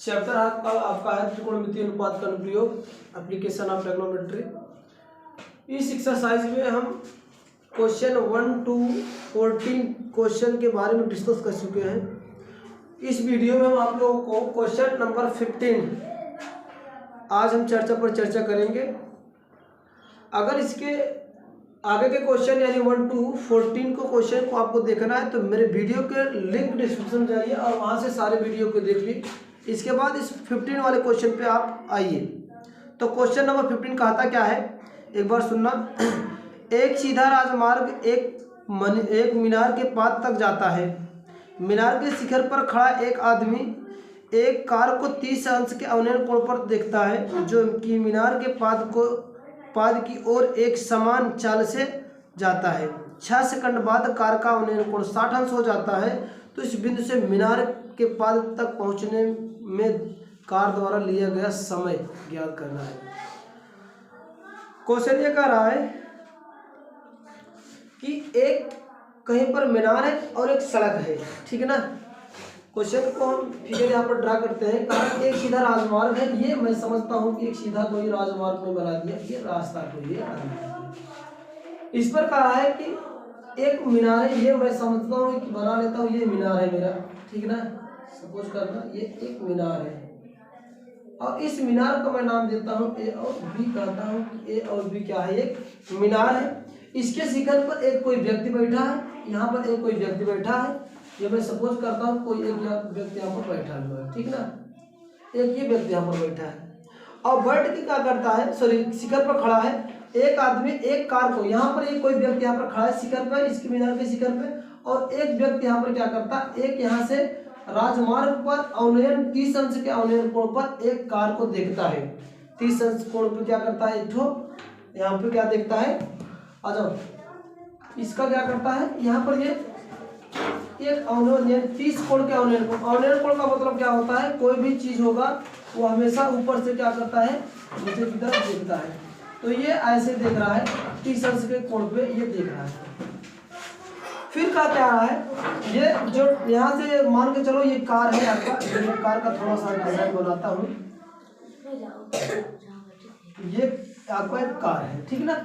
Chapter आपका है त्रिकोणमितीय अनुपात का अनुप्रयोग, एप्लीकेशन ऑफ ट्रिग्नोमेट्री। इस एक्सरसाइज में हम क्वेश्चन 1 to 14 क्वेश्चन के बारे में डिस्कस कर चुके हैं। इस वीडियो में हम आप लोगों को क्वेश्चन नंबर 15 आज हम चर्चा करेंगे। अगर इसके आगे के क्वेश्चन यानी 1 to 14 को क्वेश्चन को आपको देखना है तो मेरे वीडियो के लिंक डिस्क्रिप्शन जाइए और वहाँ से सारे वीडियो को देख लीजिए। इसके बाद इस 15 वाले क्वेश्चन पे आप आइए। तो क्वेश्चन नंबर 15 कहता क्या है, एक बार सुनना। एक सीधा राजमार्ग एक मीनार के पाद तक जाता है। मीनार के शिखर पर खड़ा एक आदमी एक कार को 30 अंश के अवनयन कोण पर देखता है, जो कि मीनार के पाद की ओर एक समान चाल से जाता है। 6 सेकंड बाद कार का अवनयन कोण 60 अंश हो जाता है। तो इस बिंदु से मीनार के पाद तक पहुंचने में कार द्वारा लिया गया समय ज्ञात करना है। क्वेश्चन ये कह रहा है कि एक कहीं पर मीनार है और एक सड़क है, ठीक है ना। क्वेश्चन को हम फिगर यहाँ पर ड्रा करते हैं। कहा एक सीधा राजमार्ग है, ये मैं समझता हूँ कि एक सीधा कोई राजमार्ग में बना दिया, ये रास्ता कोई है। इस पर कहा है कि एक मीनार है, ये मैं समझता हूँ कि बना लेता हूँ, ये मीनार है मेरा, ठीक ना। सपोज करना ये एक मीनार है और इस मीनार को मैं नाम देता हूँ ए और बी, कहता हूँ कि ए और बी क्या है, एक मीनार है। इसके शिखर पर एक कोई व्यक्ति बैठा है, यहाँ पर एक कोई व्यक्ति बैठा है। ये मैं सपोज करता हूँ कोई एक व्यक्ति यहाँ पर बैठा हुआ है, ठीक ना। एक ये व्यक्ति यहाँ पर बैठा है और बैठ के क्या करता है, सॉरी शिखर पर खड़ा है एक आदमी एक कार को, यहाँ पर एक कोई व्यक्ति यहाँ पर खड़ा है शिखर पर, इसके मीनार के शिखर पे, और एक व्यक्ति यहाँ पर क्या करता है, एक यहाँ से राजमार्ग पर अवनयन 30 अंश के अवनयन कोण पर एक कार को देखता है। 30 अंश कोण पर क्या करता है, एक ठो यहाँ पे क्या देखता है, आ जाओ, इसका क्या करता है, यहाँ पर ये एक अवनयन 30 कोण के अवनयन कोण का मतलब क्या होता है, कोई भी चीज होगा वो हमेशा ऊपर से क्या करता है, नीचे की तरफ देखता है। तो ये ऐसे देख रहा है 30 अंश के कोण पे ये देख रहा है। फिर क्या कह रहा है, ये जो यहाँ से मान के चलो ये कार है आपका, ये कार का थोड़ा सा डिजाइन बनाता हूँ। ये आपका एक कार है, ठीक ना।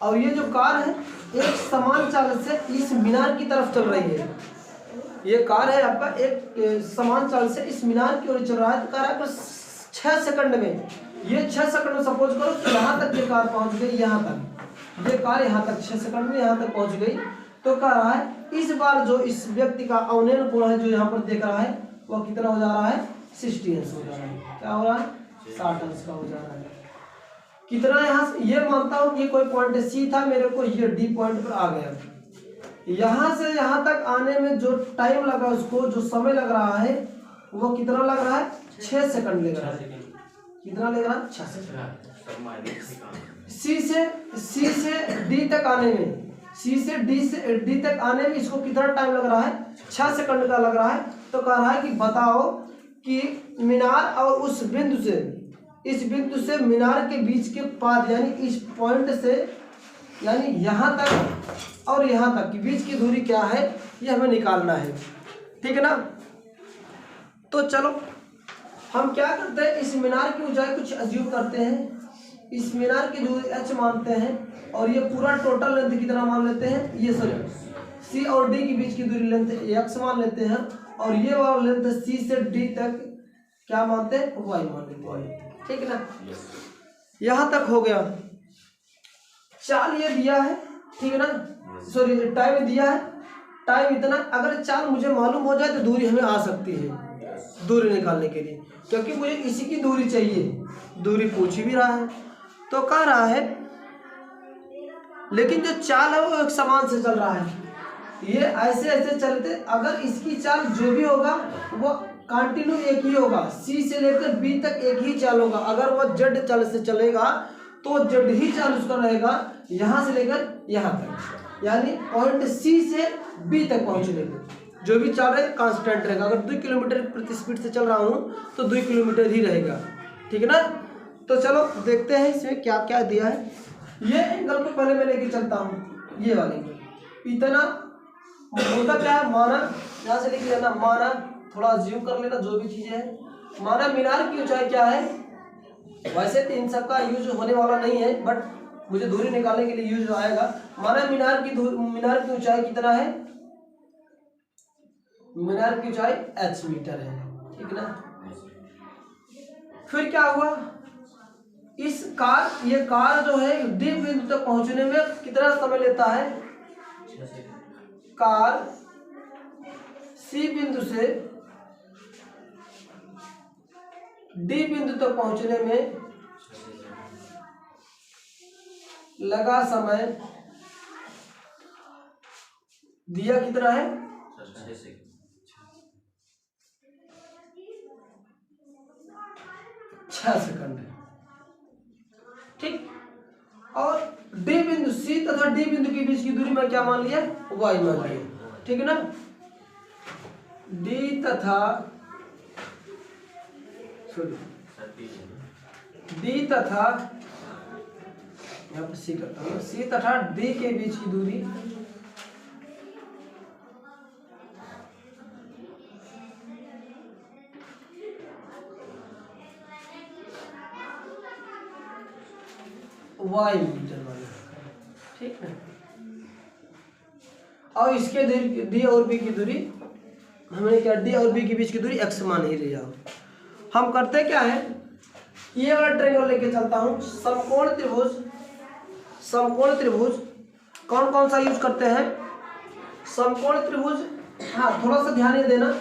और ये जो कार है एक समान चाल से इस मीनार की तरफ चल रही है। ये कार है आपका एक समान चाल से इस मीनार की ओर चल रहा है। कार आपका 6 सेकंड में, ये 6 सेकंड में सपोज करो कि यहाँ तक ये कार पहुँच गई, यहाँ तक ये कार यहाँ तक 6 सेकंड में यहाँ तक पहुँच गई। तो कह रहा है इस बार जो इस व्यक्ति का अवनयन कोण है जो यहाँ पर देख रहा है वह कितना हो जा रहा है, 60 अंश हो जा रहा है। क्या हो रहा है, 60 अंश का हो जा रहा है। कितना यहाँ से ये मानता हूँ ये कोई पॉइंट सी था, मेरे को ये डी पॉइंट पर आ गया। यहाँ से यहाँ तक आने में जो टाइम लगा, उसको जो समय लग रहा है वो कितना लग रहा है, 6 सेकंड लग रहा है। कितना लग रहा है, 6 सेकंड। सी से डी तक आने में, सी से डी तक आने में इसको कितना टाइम लग रहा है, 6 सेकंड का लग रहा है। तो कह रहा है कि बताओ कि मीनार और उस बिंदु से, इस बिंदु से मीनार के बीच के पाद यानी इस पॉइंट से यानी यहाँ तक और यहाँ तक के बीच की दूरी क्या है, ये हमें निकालना है, ठीक है ना। तो चलो हम क्या करते हैं, इस मीनार की ऊंचाई कुछ अज्यूम करते हैं, इस मीनार की दूरी h मानते हैं और ये पूरा टोटल लेंथ कितना मान लेते हैं, ये सॉरी सी और डी के बीच की दूरी लेंथ x मान लेते हैं और ये वाला लेंथ सी से डी तक क्या मानते हैं, y मान लेते हैं, ठीक है ना। यहाँ तक हो गया। चाल ये दिया है, ठीक है ना, सॉरी टाइम दिया है, टाइम इतना। अगर चाल मुझे मालूम हो जाए तो दूरी हमें आ सकती है दूरी निकालने के लिए, क्योंकि मुझे इसी की दूरी चाहिए, दूरी पूछ भी रहा है। तो कह रहा है लेकिन जो चाल है वो एक समान से चल रहा है, ये ऐसे ऐसे चलते, अगर इसकी चाल जो भी होगा वो कंटिन्यू एक ही होगा, सी से लेकर बी तक एक ही चाल होगा। अगर वो जेड चाल से चलेगा तो जेड ही चाल उसका रहेगा यहाँ से लेकर यहाँ तक, यानी पॉइंट सी से बी तक पहुँचने के जो भी चाल है कांस्टेंट रहेगा। अगर 2 किलोमीटर प्रति स्पीड से चल रहा हूँ तो 2 किलोमीटर ही रहेगा, ठीक है ना। तो चलो देखते हैं इसमें क्या क्या दिया है। ये एंगल को पहले मैं लेके चलता हूँ, ये वाले इतना होता क्या है, माना यहाँ से लेके जाना, माना थोड़ा ज्यूम कर लेना जो भी चीजें है। माना मीनार की ऊंचाई क्या है, वैसे तो इन सब का यूज होने वाला नहीं है बट मुझे दूरी निकालने के लिए यूज आएगा। माना मीनार की ऊंचाई कितना है, मीनार की ऊंचाई h मीटर है, ठीक ना। फिर क्या हुआ, ये कार जो है डी बिंदु तक पहुंचने में कितना समय लेता है, कार सी बिंदु से डी बिंदु तक पहुंचने में लगा समय दिया कितना है, 6 सेकंड है, ठीक। और डी बिंदु सी तथा डी बिंदु के बीच की दूरी में क्या मान लिया, y मान लिया, ठीक है ना। डी तथा यहाँ पर सी करता हूँ, सी तथा डी के बीच की दूरी y मीटर वाला, ठीक है। और इसके डी और बी की दूरी हमने क्या, डी और बी के बीच की दूरी x मान ही लिया। हम करते क्या है, ये वाला ट्रायंगल लेके चलता हूँ, समकोण त्रिभुज कौन कौन सा यूज करते हैं, समकोण त्रिभुज। हाँ थोड़ा सा ध्यान ये देना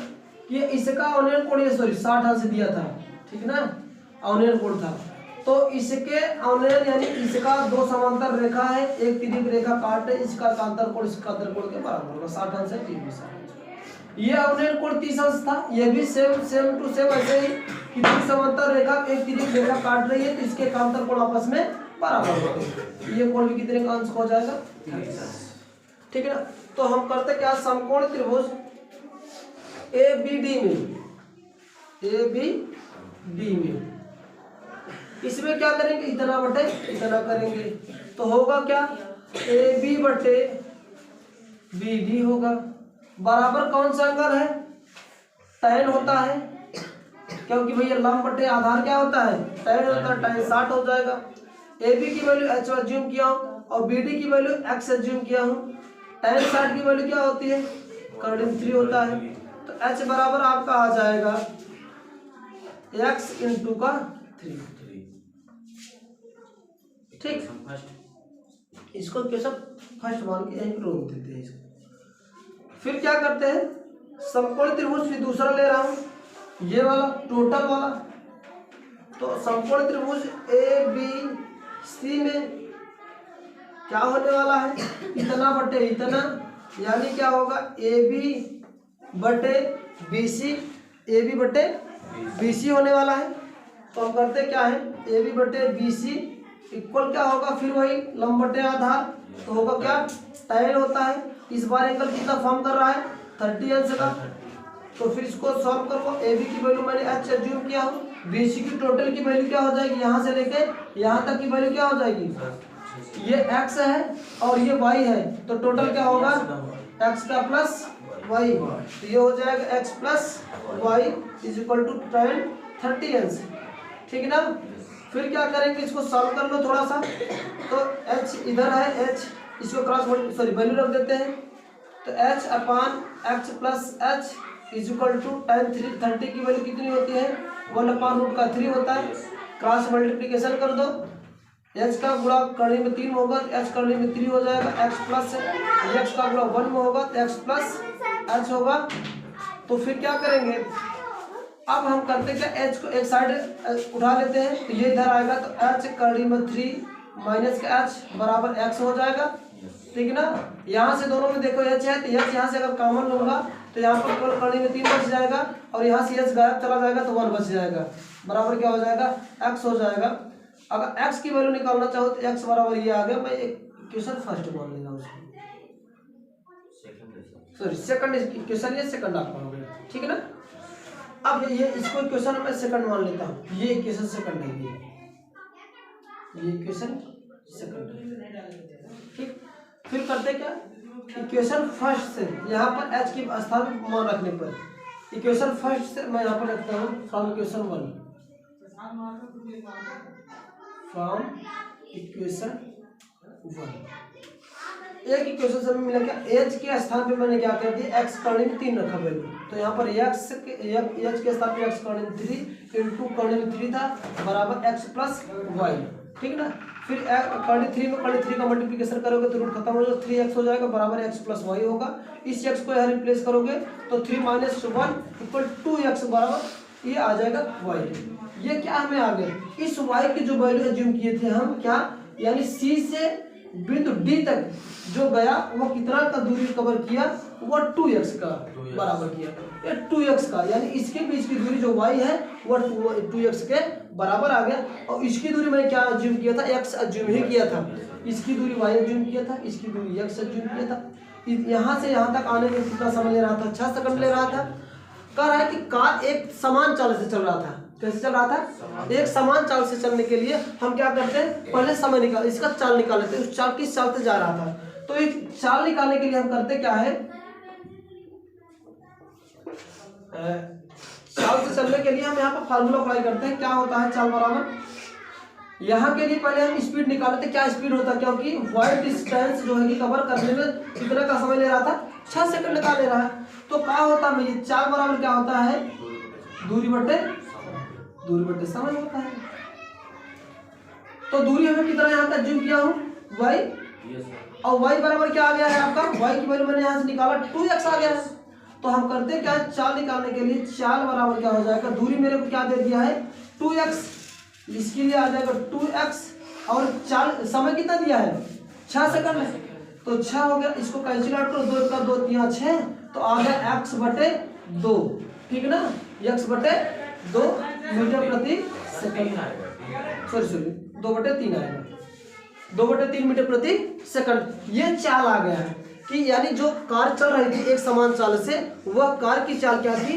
कि इसका अवनयन कोण ये 60 अंश दिया था, ठीक ना, अवनयन कोण था। तो इसके अवनयन यानी इसका दो समांतर रेखा है, एक तिर्यक रेखा काट है, इसका कांतर कोण इसका कांतर कोण के बराबर होगा, 60 अंश है, 30। ये अवनयन कोण 30 अंश था, ये भी सेम टू सेम ऐसे ही कि दो समांतर रेखा एक तिर्यक रेखा काट रही है तो इसके कांतर कोण आपस में बराबर होते हैं। ये कोण भी कितने का अंश हो जाएगा, ठीक है ना। तो हम करते क्या, समकोण त्रिभुज ABD में इसमें क्या करेंगे, इतना बटे इतना करेंगे तो होगा क्या, AB बटे BD होगा, बराबर कौन सा एंगल है, tan होता है, क्योंकि भैया लंब बटे आधार क्या होता है, tan होता है, tan 60 हो जाएगा। AB की वैल्यू h एज्यूम किया हूँ और BD की वैल्यू x एज्यूम किया हूँ, tan 60 की वैल्यू क्या होती है, कर्डिन 3 होता है, तो h बराबर आपका आ जाएगा x इंटू का 3, ठीक। इसको कैसा फर्स्ट मान के यहीं रोक देते हैं इसको। फिर क्या करते हैं, समकोण त्रिभुज फिर दूसरा ले रहा हूँ, ये वाला टोटल वाला। तो समकोण त्रिभुज ABC में क्या होने वाला है, इतना बटे इतना, यानी क्या होगा AB बटे BC होने वाला है। तो हम करते क्या है, AB बटे BC इक्वल क्या होगा, फिर वही लंब बटे आधार, तो होगा क्या, tan होता है, इस बार एंगल कितना फॉर्म कर रहा है, 30 अंश का। तो फिर इसको सॉल्व करो, AB की वैल्यू मैंने h एज्यूम किया हूँ, BC की टोटल की वैल्यू क्या हो जाएगी, यहाँ से लेके यहाँ तक की वैल्यू क्या हो जाएगी, ये x है और ये y है, तो टोटल क्या होगा x का प्लस y, तो ये हो जाएगा x plus y is equal to tan 30 अंश, ठीक ना। फिर क्या करेंगे, इसको सॉल्व कर लो थोड़ा सा, तो h इधर है, h इसको क्रॉस वैल्यू रख देते हैं, तो h upon x plus h is equal to tan 30 की वैल्यू कितनी होती है, 1/√3 होता है, क्रॉस मल्टीप्लिकेशन कर दो, h का गुणा करने में 3 होगा तो h करने में 3 हो जाएगा, x प्लस x का गुणा 1 में होगा तो x प्लस h होगा। तो फिर क्या करेंगे, अब हम करते क्या, h को एक साइड उठा लेते हैं, तो ये इधर आएगा, तो h करने में 3 माइनस का h बराबर x हो जाएगा, ठीक ना। यहाँ से दोनों में देखो h है, तो h यहाँ से अगर कॉमन लूंगा तो यहाँ पर केवल करने में 3 बच जाएगा और यहाँ से h गायब चला जाएगा तो 1 बच जाएगा, बराबर क्या हो जाएगा, x हो जाएगा। अगर x की वैल्यू निकालना चाहो तो x बराबर ये आ गया, मैं एक इक्वेशन फर्स्ट मान लेगा उसको, सॉरी सेकंड इक्वेशन, ये सेकंड आप मानोगे, ठीक है ना। अब ये इसको इक्वेशन मैं सेकंड मान लेता हूँ, ये इक्वेशन सेकंड है, ये इक्वेशन सेकंड है, ठीक। फिर करते क्या, इक्वेशन फर्स्ट से यहाँ पर h की स्थान मान रखने पर इक्वेशन फर्स्ट से मैं यहाँ पर लिखता हूँ फ्रॉम इक्वेशन 1, फ्रॉम इक्वेशन 1। एक इक्वेशन से मिला क्या, एच के स्थान पे मैंने क्या कर दिया, एक्स कॉर्डिनेट में 3 रखा वैल्यू। तो यहाँ पर एच के स्थान पे एक्स कॉर्डिनेट 3 इंटू कॉर्डिनेट 3 था बराबर एक्स प्लस वाई, ठीक ना। फिर कॉर्डिनेट 3 में कॉर्डिनेट 3 का मल्टीप्लिकेशन करोगे तो रूट खत्म हो जाएगा, 3x हो जाएगा बराबर एक्स प्लस वाई होगा। इस x को यहाँ रिप्लेस करोगे तो 3 - 1 इक्वल 2x बराबर ये आ जाएगा y। ये क्या हमें आ गया, इस y की जो वैल्यू एज्यूम किए थे हम क्या, यानी C से बिंदु D तक जो गया वो कितना का दूरी कवर किया, वो 2x का बराबर किया। ये 2x का यानी इसके बीच की दूरी जो y है वो 2x के बराबर आ गया। और इसकी दूरी मैंने क्या एज्यूम किया था, x एज्यूम ही किया था। इसकी दूरी y एज्यूम किया था, इसकी दूरी x एज्यूम किया था। यहाँ से यहाँ तक आने में कितना समय ले रहा था, 6 सेकंड ले रहा था। कह रहा है कि कार एक समान चाल से चल रहा था। कैसे चल रहा था, एक समान चाल से चलने के लिए हम क्या करते हैं, पहले समय निकाल, इसका चाल निकाल लेते हैं, उस चाल किस चाल से जा रहा था। तो एक चाल निकालने के लिए हम करते क्या है, चाल से चलने के लिए हम यहाँ पर फार्मूला अप्लाई करते हैं। क्या होता है चाल बराबर, यहाँ के लिए पहले हम स्पीड निकालते, क्या स्पीड होता है, क्योंकि वाइड डिस्टेंस जो है कि कवर करने में कितना का समय ले रहा था, 6 सेकंड का ले रहा है। तो क्या होता है, ये चाल बराबर क्या होता है, दूरी बटे समय होता है। तो दूरी हमें कितना यहाँ का एज्यूम किया हूँ, y, और y बराबर क्या आ गया है आपका, y की वैल्यू मैंने यहाँ से निकाला 2x आ गया है। तो हम करते क्या, चाल निकालने के लिए चाल बराबर क्या हो जाएगा, दूरी मेरे को क्या दे दिया है 2x, इसके लिए आ जाएगा 2x, और चाल समय कितना दिया है 6 सेकंड है, तो 6 हो गया। इसको कैंसिल आउट करो, 2 का 2 3 6, तो आ गया x बटे 2, ठीक ना, x बटे 2 मीटर प्रति सेकंड, सॉरी 2 बटे 3 आएगा, 2 बटे 3 मीटर प्रति सेकंड। ये चाल आ गया है कि यानी जो कार चल रही थी एक समान चाल से, वह कार की चाल क्या थी,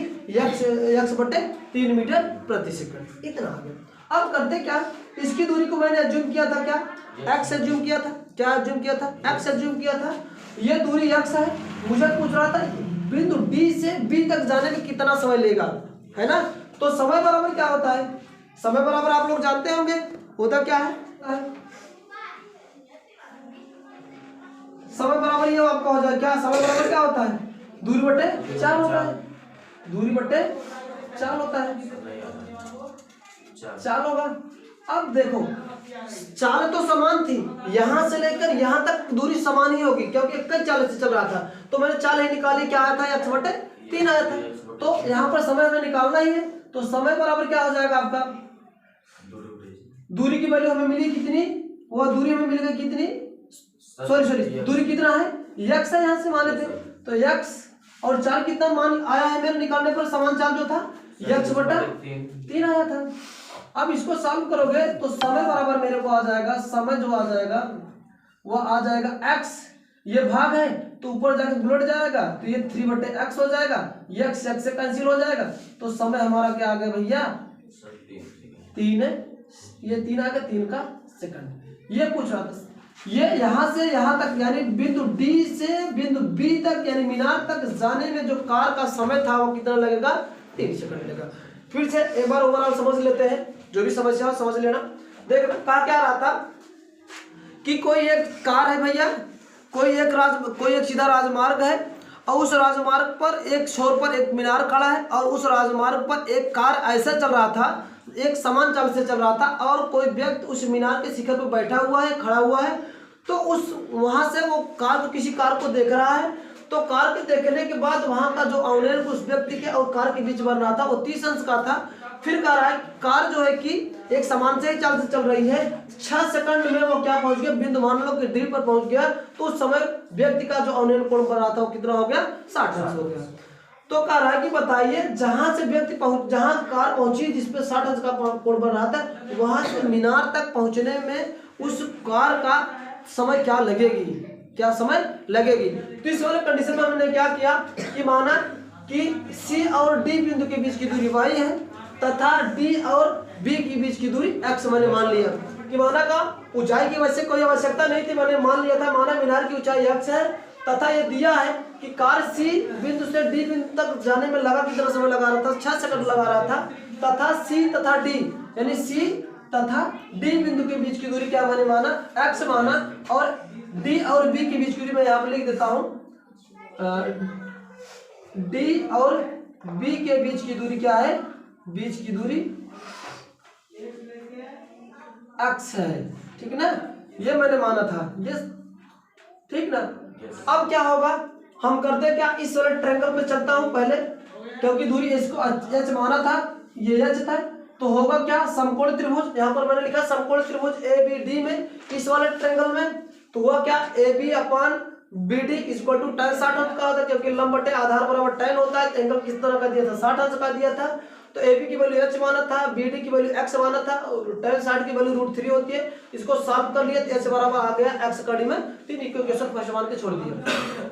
x बटे 3 मीटर प्रति सेकंड, इतना आ गया। अब करते क्या, इसकी दूरी को मैंने एज्यूम किया था क्या, x एज्यूम किया था, क्या एज्यूम किया था, x एज्यूम किया था। ये दूरी x है, मुझे पूछ रहा था बिंदु D से B तक जाने में कितना समय लेगा, है ना। तो समय बराबर क्या होता है, समय बराबर आप लोग जानते होंगे होता क्या है, समय बराबर ये आपका हो जाए क्या, समय बराबर क्या होता है, दूरी बटे 4 होता है, दूरी बटे 4 होता है, 4 होगा। अब देखो चाल तो समान थी, यहां से लेकर यहां तक दूरी समान ही होगी, क्योंकि एक ही चाल से चल रहा था। तो मैंने चाल ही निकाली, क्या आया था, x बटे 3 आया था। तो यहाँ पर समय हमें निकालना ही है, तो समय बराबर क्या हो जाएगा आपका, दूरी की वैल्यू हमें मिली कितनी, वो दूरी हमें मिल गई कितनी, सॉरी दूरी कितना है, x है, यहाँ से माने थे, तो x और 4 कितना मान आया है मेरे निकालने पर, समान चाल जो था x बटा 3 आया था। अब इसको सॉल्व करोगे तो समय बराबर मेरे को आ जाएगा, समय जो आ जाएगा वो आ जाएगा x, ये भाग है तो ऊपर जाकर उलट जाएगा, तो ये 3 बटे x हो जाएगा, ये x से कैंसिल हो जाएगा, तो समय हमारा क्या आ गया भैया 3 है, ये 3 आ गया 3 का सेकंड। ये पूछ रहा था, ये यहाँ से यहाँ तक यानी बिंदु D से बिंदु B तक यानी मीनार तक जाने में जो कार का समय था वो कितना लगेगा, 3 सेकंड लगेगा। फिर से एक बार ओवरऑल समझ लेते हैं, जो भी समस्या हो समझ लेना। देखना कहा क्या रहा था कि कोई एक कार है भैया, कोई एक सीधा राजमार्ग है, और उस राजमार्ग पर एक छोर पर एक मीनार खड़ा है, और उस राजमार्ग पर एक कार ऐसे चल रहा था, एक समान चाल से चल रहा था, और कोई व्यक्ति उस मीनार के शिखर पर बैठा हुआ है, खड़ा हुआ है। तो उस वहां से वो किसी कार को देख रहा है, तो कार के देखने के बाद वहां का जो अवनयन उस व्यक्ति के और कार के बीच बन रहा था वो 30 अंश का था। फिर कह रहा है कार जो है कि एक समान से ही चाल से चल रही है, 6 सेकंड में वो क्या पहुंच गया, बिंदु मान लो कि डी पर पहुंच गया, तो उस समय व्यक्ति का जो अवनयन कोण बन रहा था वो कितना हो गया, 60 अंश हो गया। तो कह रहा है कि बताइए जहां से व्यक्ति जहां कार पहुंची जिसपे 60 अंश का कोण बन रहा था, वहां से मीनार तक पहुंचने में उस कार का समय क्या लगेगी, क्या समय लगेगी। तो इस वाले कंडीशन में हमने क्या किया कि माना कि C और D बिंदु के बीच की दूरी y है तथा D और B के बीच की दूरी x मैंने मान लिया कि माना का ऊंचाई की वजह से कोई आवश्यकता नहीं थी, मैंने मान लिया था माना मीनार की ऊंचाई x है तथा ये दिया है कि कार सी बिंदु से डी बिंदु तक जाने में लगा कितना समय लगा रहा था, 6 सेकंड लगा रहा था, तथा सी तथा डी यानी सी तथा डी बिंदु के बीच की दूरी क्या मैंने माना, x माना, और डी और बी के बीच की दूरी मैं यहाँ पर लिख देता हूँ, डी और बी के बीच की दूरी क्या है, बीच की दूरी x है, ठीक ना, ये मैंने माना था, ये ठीक ना। अब क्या होगा, हम करते क्या, इस वाले ट्रायंगल पे चलता हूं पहले, क्योंकि दूरी इसको h माना था, ये h था, तो होगा क्या, समकोण त्रिभुज, यहाँ पर मैंने लिखा समकोण त्रिभुज ABD में, इस वाले ट्रायंगल में, तो हुआ क्या, AB upon BD equal to tan 60 अंश का होता है, क्योंकि लंब बटे आधार बराबर tan होता है, एंगल किस तरह का दिया था, 60 अंश का दिया था, तो AB की वैल्यू h माना था, BD की वैल्यू x माना था, और tan 60 की वैल्यू √3 होती है, इसको सॉल्व कर लिया तो h बराबर आ गया x कड़ी में 3 इक्वेशन फर्स्ट मान के छोड़ दिया।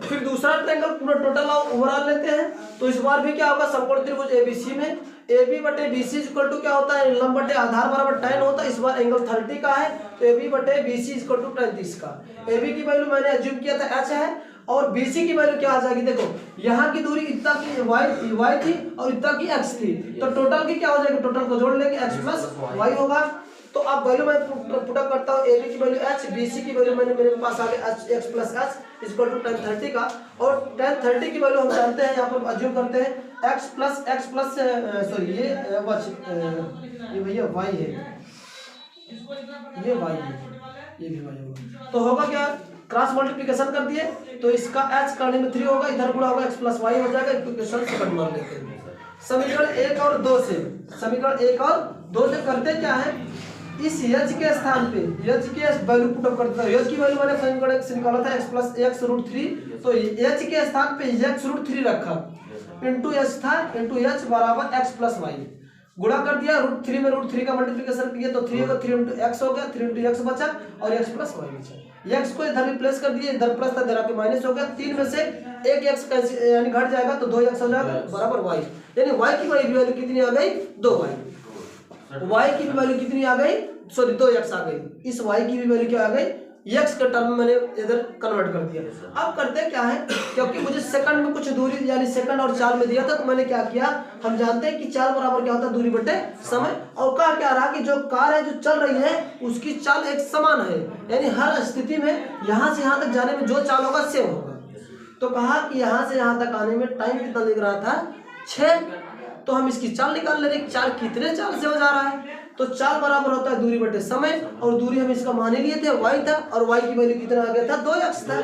फिर दूसरा ट्रायंगल पूरा टोटल ओवरऑल लेते हैं, तो इस बार भी क्या होगा, समकोण त्रिभुज ABC में AB बटे BC इक्वल टू क्या होता है, लंब बटे आधार बराबर tan होता है, इस बार एंगल 30 का है, तो AB बटे BC इक्वल टू 35 का। AB की वैल्यू मैंने एज्यूम किया था h है, और BC की वैल्यू क्या आ जाएगी, देखो यहाँ की दूरी इतना की y थी और इतना की x थी, तो टोटल की क्या हो जाएगी, टोटल को जोड़ लेंगे x प्लस y होगा। तो अब वैल्यू मैं पुटअप करता हूँ, AB की वैल्यू h, BC की वैल्यू मैंने मेरे पास आ गया x plus h equal to tan 30 का, और tan 30 की वैल्यू हम जानते हैं, यहाँ पर अज्यूम करते हैं x प्लस सॉरी ये भैया y है, ये y है, ये भी y होगा, तो होगा क्या, क्रॉस मल्टीप्लिकेशन कर दिए, तो इसका h करने में 3 होगा, इधर गुणा होगा x प्लस y हो जाएगा, इक्वेशन सेकंड मान लेते हैं। समीकरण 1 और 2 से, समीकरण 1 और 2 से करते क्या है, इस h के स्थान पे h के वैल्यू पुटअप करते हैं, h की वैल्यू मैंने समीकरण 1 से निकाला था x प्लस x √3, तो h के स्थान पे x √3 रखा, इंटू h था, इंटू h बराबर x प्लस y, गुणा कर दिया, √3 में √3 का मल्टीप्लिकेशन किया, तो 3 होगा, 3 इंटू x हो गया, 3 इंटू x बचा, और x प्लस y बचा, x को इधर रिप्लेस कर दिए, इधर प्लस था, इधर आके माइनस हो गया, 3 में से एक x यानी घट जाएगा, तो 2x हो जाएगा बराबर y, यानी y की वैल्यू कितनी आ गई, 2y, y की भी वैल्यू कितनी आ गई, सॉरी 2x आ गई, इस y की भी वैल्यू क्या आ गई, x के टर्म में मैंने इधर कन्वर्ट कर दिया। अब करते क्या है, क्योंकि मुझे सेकंड में कुछ दूरी यानी सेकंड और चाल में दिया था, तो मैंने क्या किया, हम जानते हैं कि चाल बराबर क्या होता है, दूरी बटे समय, और कहा क्या रहा कि जो कार है जो चल रही है उसकी चाल एक समान है, यानी हर स्थिति में यहाँ से यहाँ तक जाने में जो चाल होगा सेम होगा। तो कहा कि यहाँ से यहाँ तक आने में टाइम कितना लग रहा था, 6, तो हम इसकी चाल निकाल ले रहे, चाल कितने चाल से हो जा रहा है, तो चाल बराबर होता है दूरी बटे समय, और दूरी हम इसका मान लिए थे y था, और y की वैल्यू कितना आ गया था, 2x था,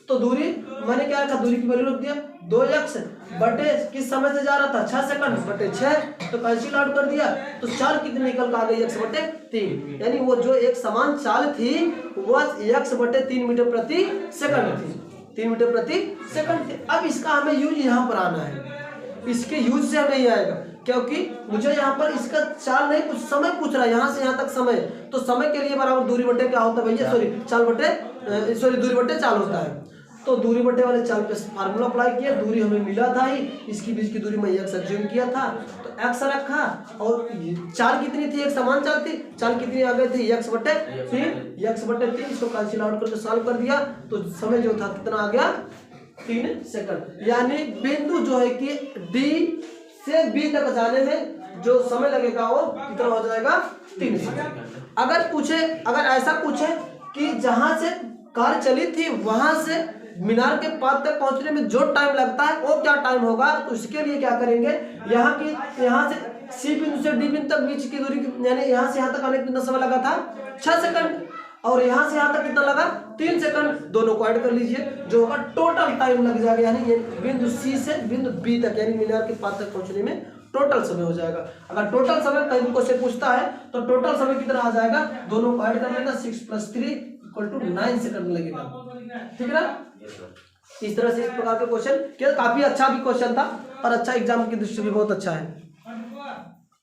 तो दूरी मैंने क्या रखा, दूरी की वैल्यू रख दिया 2x बटे किस समय से जा रहा था, 6 सेकंड बटे 6, तो कैंसिल आउट कर दिया, तो चाल कितनी निकल कर आ गई, x बटे 3, यानी वो जो एक समान चाल थी वह x बटे 3 मीटर प्रति सेकंड थी, 3 मीटर प्रति सेकंड थी। अब इसका हमें यूज यहाँ पर आना है, इसके यूज से हमें ये आएगा, क्योंकि मुझे यहाँ पर इसका चाल नहीं कुछ समय पूछ रहा है, यहाँ से यहाँ तक समय, तो समय के लिए बराबर दूरी बटे क्या होता है भैया, सॉरी चाल बटे सॉरी दूरी बटे चाल होता है, तो दूरी बटे वाले चाल पे फार्मूला अप्लाई किया, दूरी हमें मिला था ही, इसकी बीच की दूरी मैं x एज्यूम किया था, तो x रखा, और चाल कितनी थी, एक समान चाल थी, चाल कितनी आ गई थी, x बटे 3, इसको कैंसिल आउट करके सॉल्व कर दिया, तो समय जो था कितना आ गया, 3 सेकंड, यानी बिंदु जो है कि D से B तक जाने में जो समय लगेगा वो कितना हो जाएगा, 3 सेकंड। अगर ऐसा पूछे कि जहां से कार चली थी वहां से मीनार के पास तक पहुंचने में जो टाइम लगता है वो क्या टाइम होगा, तो उसके लिए क्या करेंगे, यहाँ से C बिंदु से D बिंदु तक बीच की दूरी, यानी यहाँ से यहाँ तक आने में कितना समय लगा था, 6 सेकंड, और यहाँ से यहाँ तक कितना लगा, 3 सेकंड, दोनों को ऐड कर लीजिए, जो होगा टोटल टाइम लग जाएगा, यानी बिंदु C से बिंदु B तक यानी मीनार के पास तक पहुंचने में टोटल समय हो जाएगा। अगर टोटल समय कहीं को से पूछता है तो टोटल समय कितना आ जाएगा, दोनों को ऐड कर लेना, 6 + 3 = 9 सेकंड लगेगा, ठीक है ना। इस तरह से इस प्रकार के क्वेश्चन काफी अच्छा भी क्वेश्चन था, और अच्छा एग्जाम की दृष्टि से भी बहुत अच्छा है।